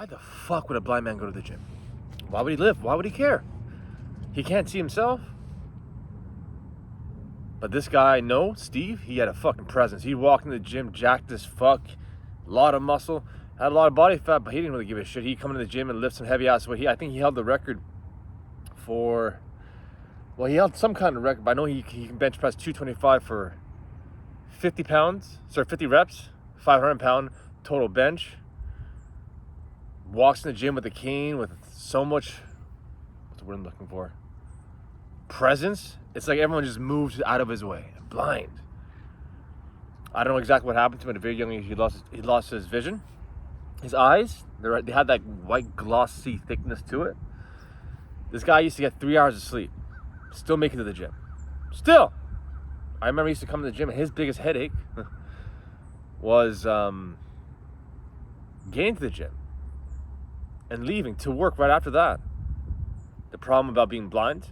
why the fuck would a blind man go to the gym? Why would he live? Why would he care? He can't see himself. But this guy, no, Steve, he had a fucking presence. He walked in the gym, jacked as fuck, a lot of muscle, had a lot of body fat, but he didn't really give a shit. He'd come into the gym and lift some heavy ass weight. I think he held the record for, well, he held some kind of record, but I know he can bench press 225 for 50 reps, 500 pound total bench. Walks in the gym with a cane with so much, what's the word I'm looking for? Presence. It's like everyone just moves out of his way. Blind. I don't know exactly what happened to him at a very young age. He lost his vision. His eyes, they had that white glossy thickness to it. This guy used to get 3 hours of sleep. Still make it to the gym. Still. I remember he used to come to the gym and his biggest headache was getting to the gym and leaving to work right after that. The problem about being blind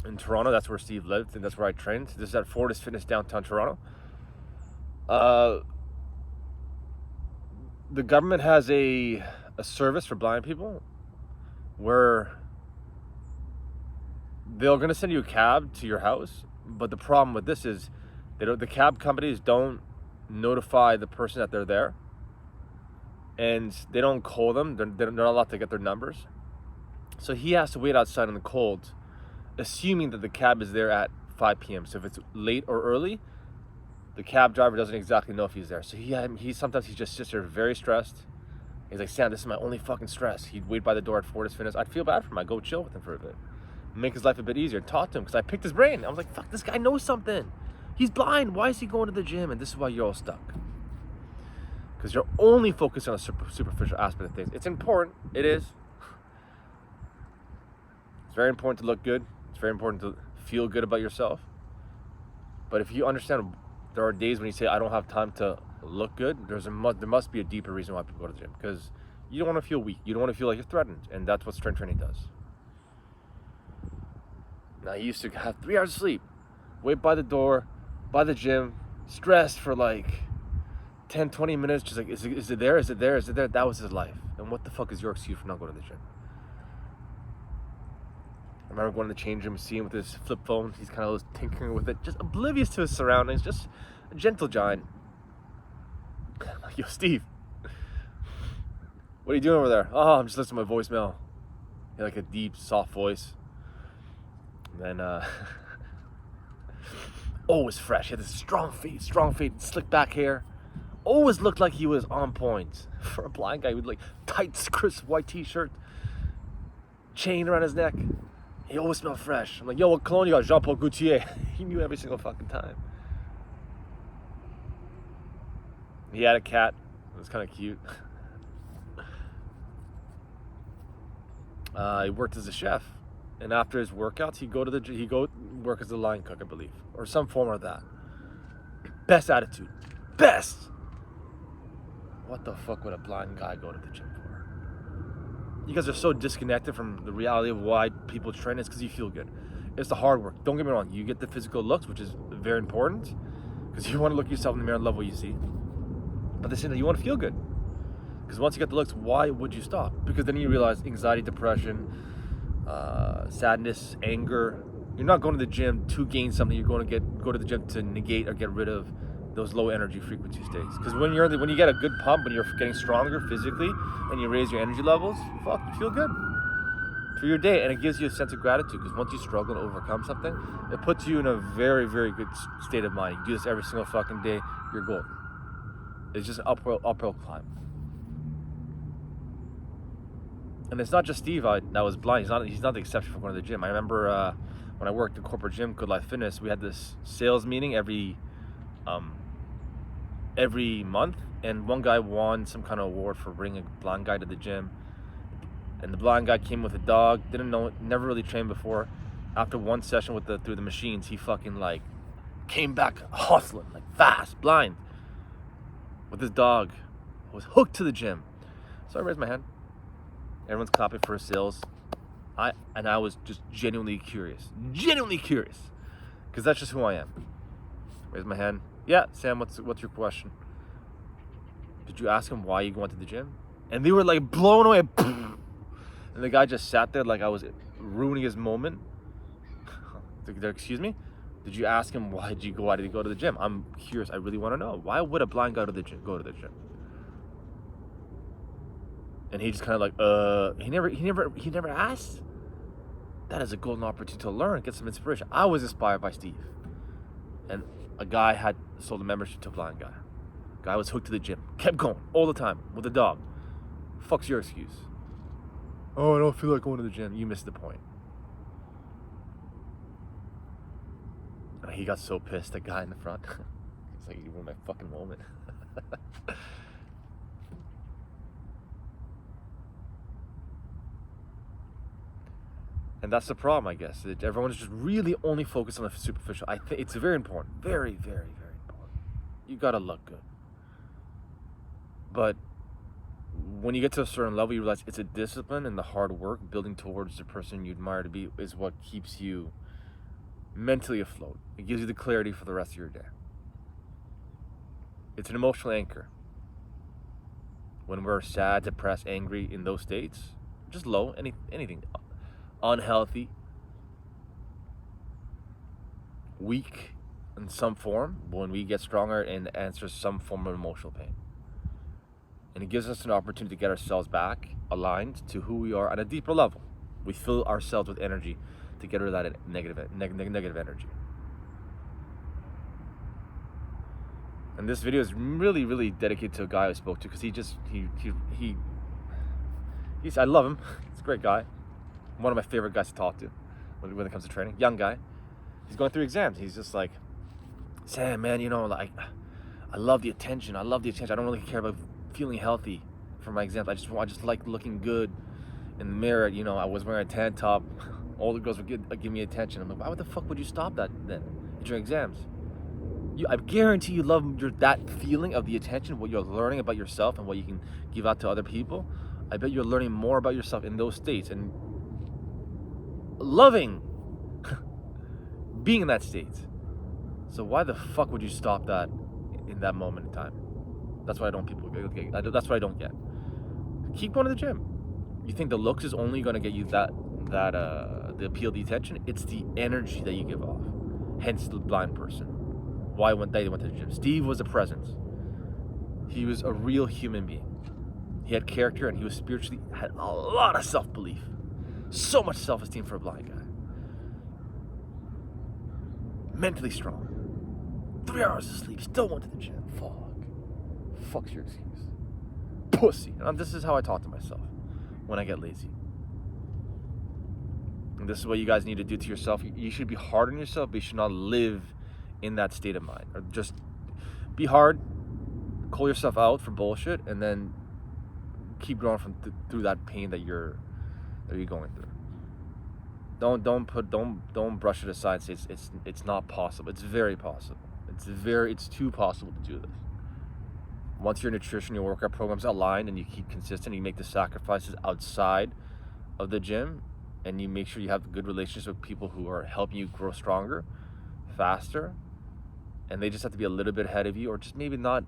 in Toronto, that's where Steve lived and that's where I trained. This is at Fortis Fitness downtown Toronto. The government has a service for blind people where they're going to send you a cab to your house, but the problem with this is the cab companies don't notify the person that they're there, and they don't call them. They're not allowed to get their numbers, so he has to wait outside in the cold, assuming that the cab is there at 5 p.m. So if it's late or early, the cab driver doesn't exactly know if he's there. So he sometimes he just sits there very stressed. He's like, Sam, this is my only fucking stress. He'd wait by the door at Fortis Fitness. I'd feel bad for him. I'd go chill with him for a bit, make his life a bit easier, talk to him, because I picked his brain. I was like, fuck, this guy knows something. He's blind. Why is he going to the gym? And this is why you're all stuck. Because you're only focused on a superficial aspect of things. It's important. It is. It's very important to look good. It's very important to feel good about yourself. But if you understand, there are days when you say, I don't have time to look good, there must be a deeper reason why people go to the gym. Because you don't want to feel weak. You don't want to feel like you're threatened. And that's what strength training does. Now, he used to have 3 hours of sleep, wait by the door, by the gym, stressed for like 10, 20 minutes, just like, is it there? Is it there? Is it there? That was his life. And what the fuck is your excuse for not going to the gym? I remember going to the change room, seeing him with his flip phone. He's kind of tinkering with it, just oblivious to his surroundings, just a gentle giant. I'm like, yo, Steve, what are you doing over there? Oh, I'm just listening to my voicemail. He had like a deep, soft voice. And then, always fresh. He had this strong feet, slick back hair. Always looked like he was on point. For a blind guy with like tight, crisp white t-shirt, chain around his neck. He always smelled fresh. I'm like, yo, what cologne you got? Jean Paul Gaultier. He knew every single fucking time. He had a cat. It was kind of cute. He worked as a chef. And after his workouts, he'd go work as a line cook, I believe. Or some form of that. Best attitude. Best! What the fuck would a blind guy go to the gym for? You guys are so disconnected from the reality of why people train. It's because you feel good. It's the hard work. Don't get me wrong. You get the physical looks, which is very important. Because you want to look yourself in the mirror and love what you see. But at the same time, you want to feel good. Because once you get the looks, why would you stop? Because then you realize anxiety, depression, sadness, anger. You're not going to the gym to gain something. You're going to go to the gym to negate or get rid of those low energy frequency states. Because when you get a good pump, when you're getting stronger physically and you raise your energy levels, fuck, you feel good for your day, and it gives you a sense of gratitude. Because once you struggle to overcome something, it puts you in a very, very good state of mind. You do this every single fucking day, you're golden. It's just an uphill climb. And it's not just Steve that was blind. He's not the exception for going to the gym. I remember when I worked in corporate gym, Good Life Fitness, we had this sales meeting every month, and one guy won some kind of award for bringing a blind guy to the gym. And the blind guy came with a dog, didn't know it, never really trained before. After one session through the machines, he fucking like came back hustling, like fast, blind, with his dog. I was hooked to the gym. So I raised my hand. Everyone's clapping for his sales. I was just genuinely curious, because that's just who I am. Raise my hand. Yeah, Sam, what's your question? Did you ask him why you went to the gym? And they were like blown away. And the guy just sat there like I was ruining his moment. Excuse me? Did you ask him why did he go to the gym? I'm curious. I really want to know. Why would a blind guy go to the gym? And he just kind of like, he never asked. That is a golden opportunity to learn, get some inspiration. I was inspired by Steve. And a guy had sold a membership to a blind guy. Guy was hooked to the gym. Kept going all the time with a dog. Fuck's your excuse? Oh, I don't feel like going to the gym. You missed the point. He got so pissed, the guy in the front. He's like, you ruined my fucking moment. And that's the problem, I guess. Everyone's just really only focused on the superficial. I think it's very important. Very, very, very important. You gotta look good. But when you get to a certain level, you realize it's a discipline and the hard work, building towards the person you admire to be, is what keeps you mentally afloat. It gives you the clarity for the rest of your day. It's an emotional anchor. When we're sad, depressed, angry, in those states, just low, anything, unhealthy, weak in some form, when we get stronger and answer some form of emotional pain. And it gives us an opportunity to get ourselves back aligned to who we are at a deeper level. We fill ourselves with energy to get rid of that negative energy. And this video is really, really dedicated to a guy I spoke to, because he's I love him. He's a great guy. One of my favorite guys to talk to when it comes to training. Young guy. He's going through exams. He's just like, Sam, man, like, I love the attention. I don't really care about feeling healthy for my exams. I just like looking good in the mirror. I was wearing a tank top. All the girls would give me attention. I'm like, why the fuck would you stop that then at your exams? I guarantee you love that feeling of the attention, what you're learning about yourself and what you can give out to other people. I bet you're learning more about yourself in those states and loving being in that state. So why the fuck would you stop that in that moment in time? That's what I don't get. Keep going to the gym. You think the looks is only going to get you the appeal, the attention? It's the energy that you give off. Hence the blind person. Why they went to the gym? Steve was a presence. He was a real human being. He had character, and he was had a lot of self-belief. So much self-esteem for a blind guy. Mentally strong. 3 hours of sleep, still went to the gym. Fuck's your excuse? Pussy. And this is how I talk to myself when I get lazy. And this is what you guys need to do to yourself. You should be hard on yourself, but you should not live in that state of mind. Or just be hard, call yourself out for bullshit, and then keep growing through that pain that you're going through. Don't brush it aside and say it's not possible. It's very possible. It's too possible to do this. Once your nutrition, your workout program's aligned, and you keep consistent, you make the sacrifices outside of the gym, and you make sure you have good relationships with people who are helping you grow stronger, faster, and they just have to be a little bit ahead of you, or just maybe not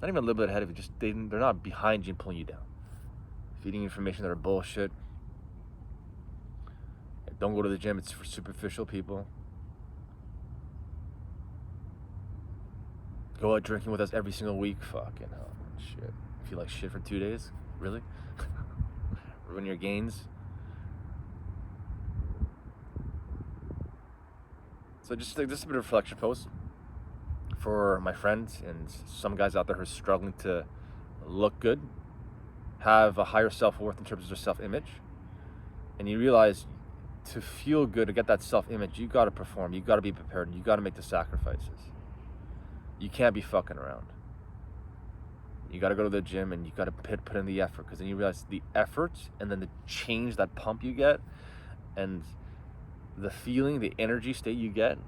even a little bit ahead of you, just they're not behind you and pulling you down, feeding you information that are bullshit. Don't go to the gym, it's for superficial people. Go out drinking with us every single week. Fucking hell. Shit. Feel like shit for 2 days? Really? Ruin your gains? So just a bit of reflection post for my friends and some guys out there who are struggling to look good, have a higher self-worth in terms of their self-image, and you realize to feel good, to get that self-image, you got to perform, you got to be prepared, and you got to make the sacrifices. You can't be fucking around. You got to go to the gym and you got to put in the effort, because then you realize the effort and then the change, that pump you get, and the feeling, the energy state you get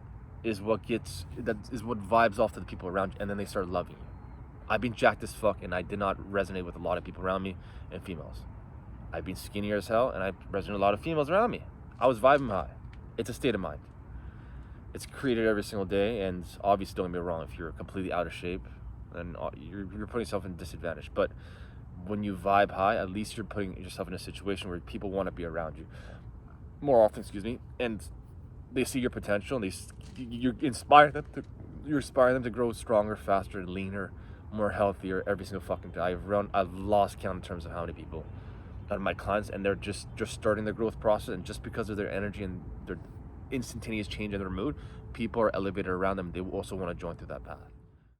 is what vibes off to the people around you, and then they start loving you. I've been jacked as fuck, and I did not resonate with a lot of people around me, and females. I've been skinnier as hell, and I resonate with a lot of females around me. I was vibing high. It's a state of mind. It's created every single day, and obviously don't get me wrong, if you're completely out of shape, then you're putting yourself in a disadvantage. But when you vibe high, at least you're putting yourself in a situation where people want to be around you more often, and they see your potential, and you inspire them to grow stronger, faster, and leaner, more healthier every single fucking day. I've lost count in terms of how many people out of my clients, and they're just starting their growth process, and just because of their energy and their instantaneous change in their mood, people are elevated around them. They also want to join through that path.